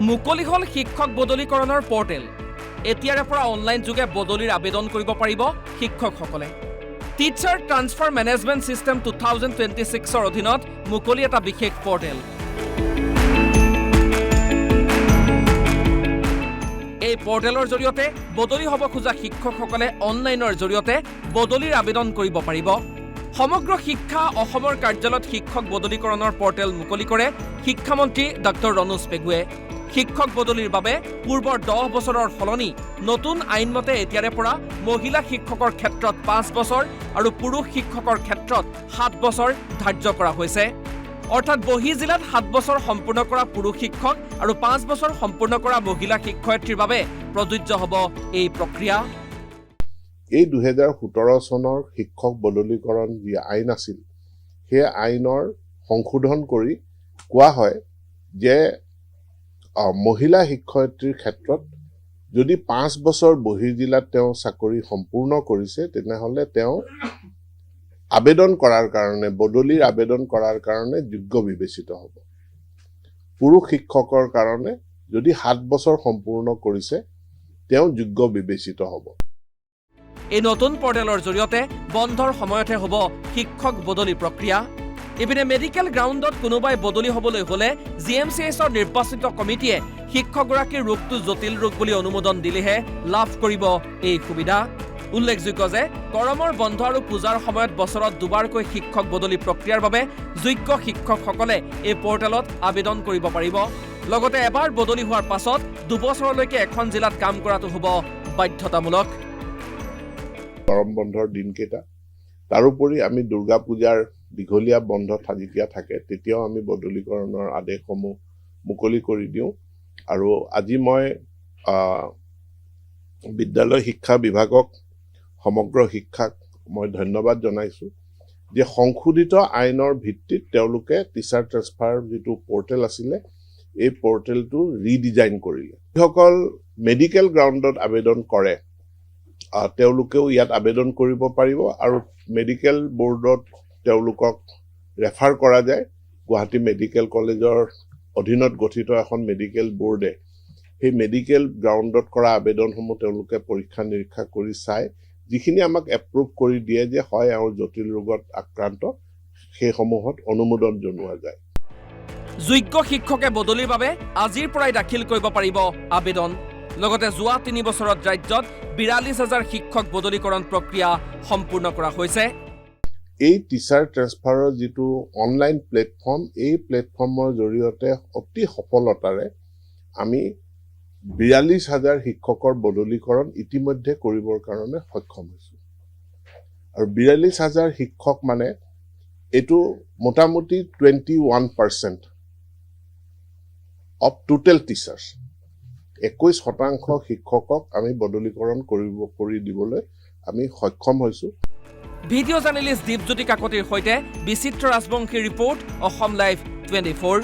মুকলি হল শিক্ষক বদলীকৰণৰ পৰ্টেল। এতিয়াৰে পৰা অনলাইন যোগে বদলিৰ আবেদন কৰিব পাৰিব শিক্ষকসকলে। টিচাৰ ট্ৰান্সফাৰ মেনেজমেণ্ট ছিষ্টেম 2026ৰ অধীনত মুকলি এটা বিশেষ পৰ্টেল। এই পৰ্টেলৰ জৰিয়তে বদলি হ'ব খোজা শিক্ষকসকলে অনলাইনৰ জৰিয়তে বদলিৰ আবেদন কৰিব পাৰিব। সমগ্ৰ শিক্ষা অসমৰ কাৰ্যালয়ত শিক্ষক বদলীকৰণৰ পৰ্টেল মুকলি কৰে শিক্ষামন্ত্ৰী ডক্টৰ ৰণোজ পেগুৱে। শিক্ষক বদলিৰ বাবে পূৰ্বৰ 10 বছৰৰ সলনি নতুন আইনমতে এতিয়াৰে পৰা মহিলা শিক্ষকৰ ক্ষেত্ৰত 5 বছৰ আৰু পুৰুষ শিক্ষকৰ ক্ষেত্ৰত 7 বছৰ ধাৰ্য কৰা হৈছে। অৰ্থাৎ বহি জিলাত 7 বছৰ সম্পূৰ্ণ কৰা পুৰুষ শিক্ষক আৰু 5 বছৰ সম্পূৰ্ণ কৰা মহিলা শিক্ষয়িত্ৰীৰ বাবে প্ৰযোজ্য হ'ব এই প্ৰক্ৰিয়া। এই 2017 চনৰ শিক্ষক বদলীকৰণ যি আইন আছিল, সেই আইনৰ সংশোধন কৰি কোৱা হয় যে মহিলা শিক্ষয়িত্ৰীৰ ক্ষেত্ৰত যদি 5 বছৰ বহি জিলাত তেওঁ চাকৰি সম্পূৰ্ণ কৰিছে, তেনেহ'লে তেওঁ আবেদন কৰাৰ কাৰণে, বদলিৰ আবেদন কৰাৰ কাৰণে যোগ্য বিবেচিত হ'ব। পুৰুষ শিক্ষকৰ কাৰণে যদি 7 বছৰ সম্পূৰ্ণ কৰিছে, তেওঁ যোগ্য বিবেচিত হ'ব। এই নতুন পৰ্টেলৰ জৰিয়তে বন্ধৰ সময়তহে হ'ব শিক্ষক বদলি প্ৰক্ৰিয়া। ইপিনে মেডিকেল গ্ৰাউণ্ডত কোনোবাই বদলি হ'বলৈ হ'লে GMCHৰ নিৰ্বাচিত কমিটিয়ে শিক্ষকগৰাকীৰ ৰোগটো জটিল ৰোগ বুলি অনুমোদন দিলেহে লাভ কৰিব এই সুবিধা। উল্লেখযোগ্য যে গৰমৰ বন্ধ আৰু পূজাৰ সময়ত বছৰত দুবাৰকৈ শিক্ষক বদলি প্ৰক্ৰিয়াৰ বাবে যোগ্য শিক্ষকসকলে এই পৰ্টেলত আবেদন কৰিব পাৰিব। লগতে এবাৰ বদলি হোৱাৰ পাছত 2 বছৰলৈকে এখন জিলাত কাম কৰাটো হ'ব বাধ্যতামূলক। গৰম বন্ধৰ দিনকেইটা, তাৰোপৰি আমি দুৰ্গা পূজাৰ দীঘলীয়া বন্ধ যেতিয়া থাকে, তেতিয়াও আমি বদলীকৰণৰ আদেশসমূহ মুকলি কৰি দিওঁ। আৰু আজি মই বিদ্যালয় শিক্ষা বিভাগক, সমগ্ৰ শিক্ষাক মই ধন্যবাদ জনাইছোঁ যে সংশোধিত আইনৰ ভিত্তিত তেওঁলোকে টিচাৰ ট্ৰান্সফাৰ যিটো পৰ্টেল আছিলে, এই পৰ্টেলটো ৰিডিজাইন কৰিলে। যিসকল মেডিকেল গ্ৰাউণ্ডত আবেদন কৰে, তেওঁলোকেও ইয়াত আবেদন কৰিব পাৰিব আৰু মেডিকেল বৰ্ডত তেওঁলোকক ৰেফাৰ কৰা যায়। গুৱাহাটী মেডিকেল কলেজৰ অধীনত গঠিত এখন মেডিকেল বৰ্ডে সেই মেডিকেল গ্ৰাউণ্ডত কৰা আবেদনসমূহ তেওঁলোকে পৰীক্ষা নিৰীক্ষা কৰি চাই, যিখিনি আমাক এপ্ৰুভ কৰি দিয়ে যে হয় আৰু জটিল ৰোগত আক্ৰান্ত, সেইসমূহত অনুমোদন জনোৱা যায়। যোগ্য শিক্ষকে বদলিৰ বাবে আজিৰ পৰাই দাখিল কৰিব পাৰিব আবেদন। লগতে যোৱা 3 বছৰত ৰাজ্যত 42,000 শিক্ষক বদলীকৰণ প্ৰক্ৰিয়া সম্পূৰ্ণ কৰা হৈছে। এই টিচাৰ ট্ৰান্সফাৰৰ যিটো অনলাইন প্লেটফৰ্ম, এই প্লেটফৰ্মৰ জৰিয়তে অতি সফলতাৰে আমি 42,000 শিক্ষকৰ বদলীকৰণ ইতিমধ্যে কৰিবৰ কাৰণে সক্ষম হৈছোঁ। আৰু 42,000 শিক্ষক মানে এইটো মোটামুটি 21% অফ টোটেল টিচাৰ্ছ। 21% শিক্ষকক আমি বদলীকৰণ কৰি দিবলৈ আমি সক্ষম হৈছোঁ। ভিডিঅ' জাৰ্নেলিষ্ট দীপজ্যোতি কাকতিৰ সৈতে বিচিত্ৰ ৰাজবংশী ৰিপৰ্ট, অসম লাইভ 24।